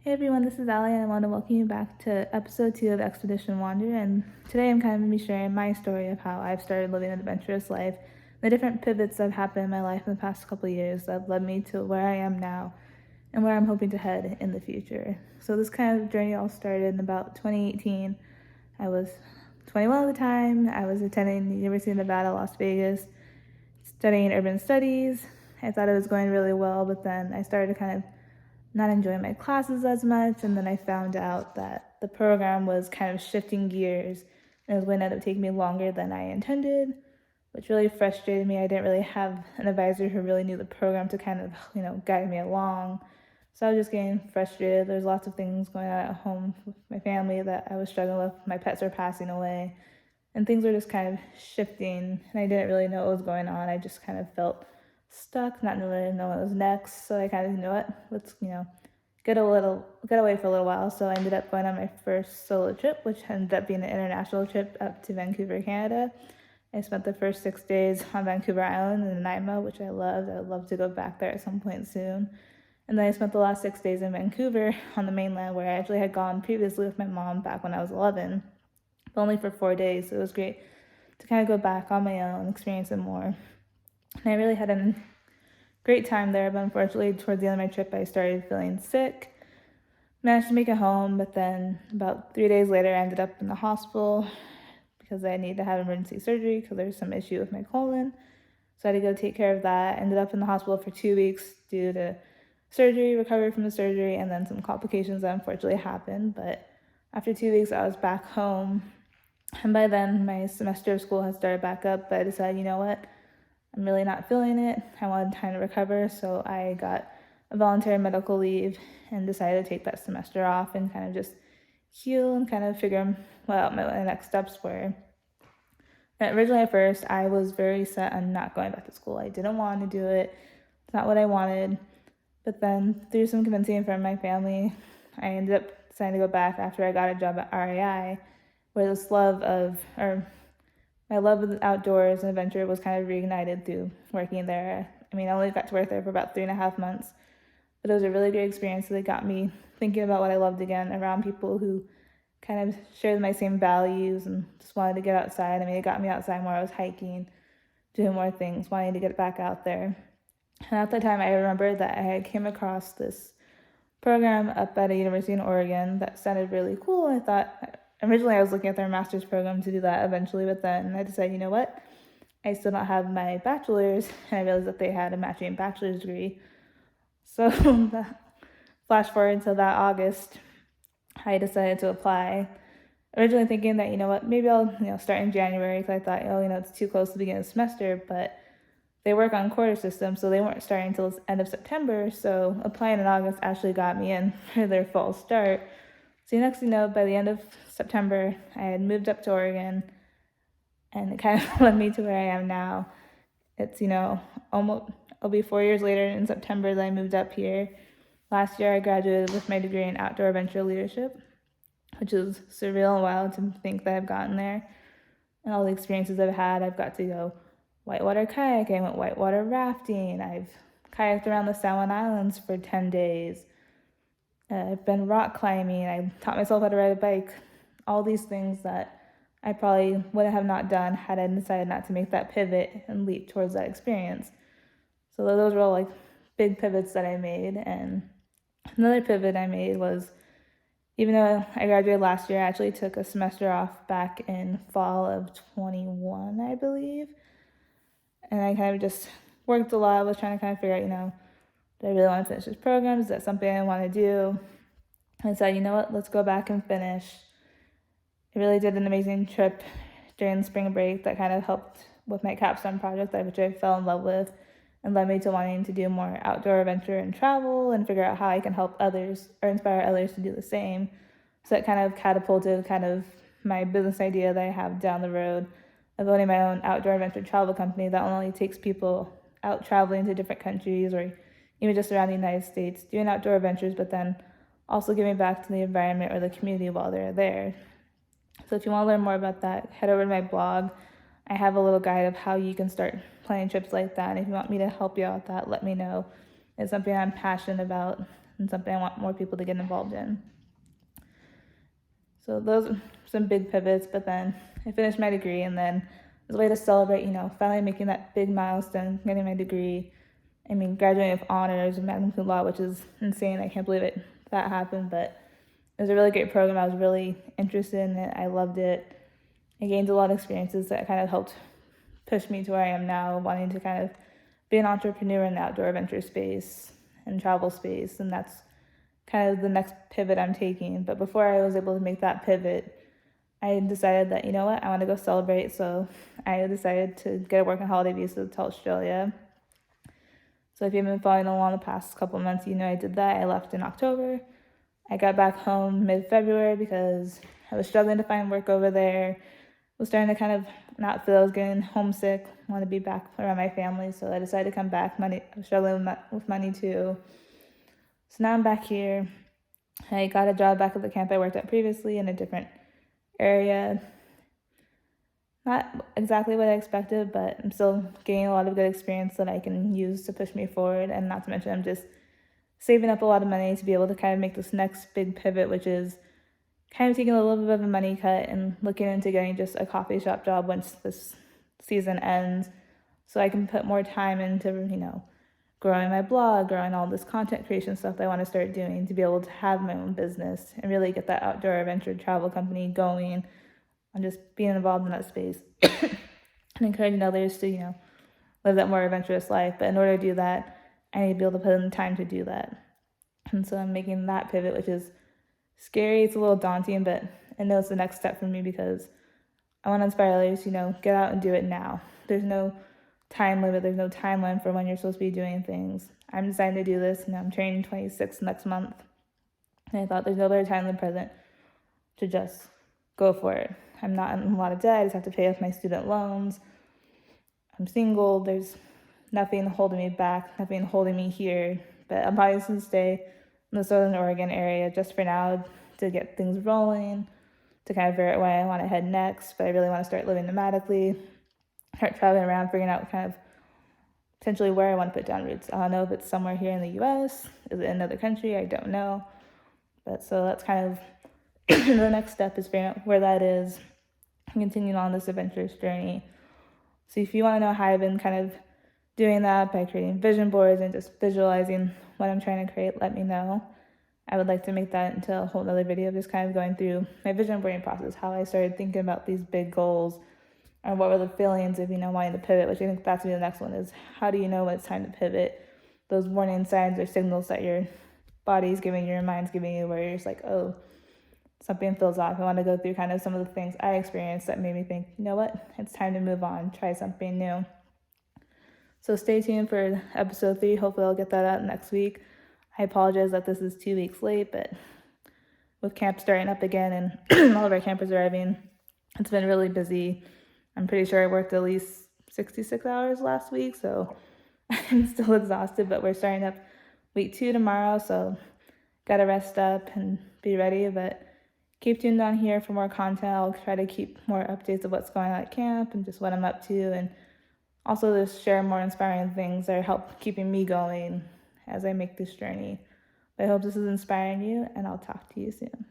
Hey everyone, this is Ali, and I want to welcome you back to episode 2 of Expedition Wander. And today I'm kind of going to be sharing my story of how I've started living an adventurous life, the different pivots that have happened in my life in the past couple of years that have led me to where I am now and where I'm hoping to head in the future. So, this kind of journey all started in about 2018. I was 21 at the time. I was attending the University of Nevada, Las Vegas, studying urban studies. I thought it was going really well, but then I started to kind of not enjoying my classes as much. And then I found out that the program was kind of shifting gears and it was going to end up taking me longer than I intended, which really frustrated me. I didn't really have an advisor who really knew the program to kind of, guide me along. So I was just getting frustrated. There's lots of things going on at home with my family that I was struggling with. My pets were passing away and things were just kind of shifting and I didn't really know what was going on. I just kind of felt stuck, not really knowing what was next. So I kind of, let's, get away for a little while. So I ended up going on my first solo trip, which ended up being an international trip up to Vancouver, Canada. I spent the first 6 days on Vancouver Island in Nanaimo, which I loved. I would love to go back there at some point soon. And then I spent the last 6 days in Vancouver on the mainland, where I actually had gone previously with my mom back when I was 11, but only for 4 days. So it was great to kind of go back on my own, experience it more. And I really had a great time there, but unfortunately, towards the end of my trip, I started feeling sick. Managed to make it home, but then about 3 days later, I ended up in the hospital because I needed to have emergency surgery because there was some issue with my colon. So I had to go take care of that. Ended up in the hospital for 2 weeks due to surgery, recovery from the surgery, and then some complications that unfortunately happened. But after 2 weeks, I was back home. And by then, my semester of school had started back up, but I decided, you know what? I'm really not feeling it. I wanted time to recover, so I got a voluntary medical leave and decided to take that semester off and kind of just heal and kind of figure out what my next steps were. And originally, at first, I was very set on not going back to school. I didn't want to do it. It's not what I wanted. But then, through some convincing from my family, I ended up deciding to go back after I got a job at RAI, where my love of the outdoors and adventure was kind of reignited through working there. I mean, I only got to work there for about 3.5 months, but it was a really great experience that got me thinking about what I loved again, around people who kind of shared my same values and just wanted to get outside. I mean, it got me outside more. I was hiking, doing more things, wanting to get back out there. And at the time, I remember that I had came across this program up at a university in Oregon that sounded really cool. I thought, originally I was looking at their master's program to do that eventually, but then I decided, you know what? I still don't have my bachelor's, and I realized that they had a matching bachelor's degree. So flash forward to that August, I decided to apply. Originally thinking that, you know what, maybe I'll start in January, because I thought, it's too close to the beginning of the semester, but they work on quarter systems, so they weren't starting until the end of September. So applying in August actually got me in for their fall start. So next thing you know, by the end of September, I had moved up to Oregon, and it kind of led me to where I am now. It's almost it'll be 4 years later in September that I moved up here. Last year, I graduated with my degree in outdoor adventure leadership, which is surreal and wild to think that I've gotten there. And all the experiences I've had, I've got to go whitewater kayaking, I went whitewater rafting, I've kayaked around the San Juan Islands for 10 days. I've been rock climbing, I taught myself how to ride a bike. All these things that I probably would have not done had I decided not to make that pivot and leap towards that experience. So those were all like big pivots that I made. And another pivot I made was, even though I graduated last year, I actually took a semester off back in fall of 21, I believe. And I kind of just worked a lot. I was trying to kind of figure out, do I really want to finish this program? Is that something I want to do? And I said, you know what, let's go back and finish. I really did an amazing trip during the spring break that kind of helped with my capstone project, which I fell in love with, and led me to wanting to do more outdoor adventure and travel and figure out how I can help others or inspire others to do the same. So that kind of catapulted kind of my business idea that I have down the road of owning my own outdoor adventure travel company that not only takes people out traveling to different countries or even just around the United States, doing outdoor adventures, but then also giving back to the environment or the community while they're there. So if you want to learn more about that, head over to my blog. I have a little guide of how you can start planning trips like that. And if you want me to help you out with that, let me know. It's something I'm passionate about. and something I want more people to get involved in. So those are some big pivots, but then I finished my degree, and then as a way to celebrate, finally making that big milestone, getting my degree. I mean, graduating with honors and magna cum laude, which is insane. I can't believe that happened, but it was a really great program. I was really interested in it. I loved it. I gained a lot of experiences that kind of helped push me to where I am now, wanting to kind of be an entrepreneur in the outdoor adventure space and travel space, and that's kind of the next pivot I'm taking. But before I was able to make that pivot, I decided that, I want to go celebrate. So I decided to get a work and holiday visa to Australia. So if you've been following along the past couple months, I did that. I left in October. I got back home mid-February because I was struggling to find work over there. I was starting to kind of not feel I was getting homesick, want to be back around my family. So I decided to come back. I was struggling with money too. So now I'm back here. I got a job back at the camp I worked at previously in a different area. Not exactly what I expected, but I'm still getting a lot of good experience that I can use to push me forward. And not to mention, I'm just saving up a lot of money to be able to kind of make this next big pivot, which is kind of taking a little bit of a money cut and looking into getting just a coffee shop job once this season ends, so I can put more time into, growing my blog, growing all this content creation stuff that I want to start doing to be able to have my own business and really get that outdoor adventure travel company going and just being involved in that space and encouraging others to, live that more adventurous life. But in order to do that, I need to be able to put in the time to do that. And so I'm making that pivot, which is scary. It's a little daunting, but I know it's the next step for me because I want to inspire others, get out and do it now. There's no time limit. There's no timeline for when you're supposed to be doing things. I'm deciding to do this, and I'm turning 26 next month. And I thought there's no better time than present to just go for it. I'm not in a lot of debt. I just have to pay off my student loans. I'm single. There's nothing holding me back, nothing holding me here. But I'm probably just going to stay in the Southern Oregon area just for now to get things rolling, to kind of figure out where I want to head next. But I really want to start living nomadically, start traveling around, figuring out kind of potentially where I want to put down roots. I don't know if it's somewhere here in the US, is it in another country? I don't know. But so that's kind of the next step, is figuring out where that is and continuing on this adventurous journey. So if you want to know how I've been kind of doing that by creating vision boards and just visualizing what I'm trying to create, let me know. I would like to make that into a whole other video, just kind of going through my vision boarding process, how I started thinking about these big goals, and what were the feelings of, wanting to pivot, which I think that's going to be the next one, is how do you know when it's time to pivot? Those warning signs or signals that your body's giving you, your mind's giving you, where you're just like, oh, something feels off. I want to go through kind of some of the things I experienced that made me think, you know what, it's time to move on, try something new. So stay tuned for episode 3. Hopefully I'll get that out next week. I apologize that this is 2 weeks late, but with camp starting up again and all of our campers arriving, it's been really busy. I'm pretty sure I worked at least 66 hours last week, so I'm still exhausted, but we're starting up week 2 tomorrow, so gotta rest up and be ready. But keep tuned on here for more content. I'll try to keep more updates of what's going on at camp and just what I'm up to, and also just share more inspiring things that help keeping me going as I make this journey. But I hope this is inspiring you, and I'll talk to you soon.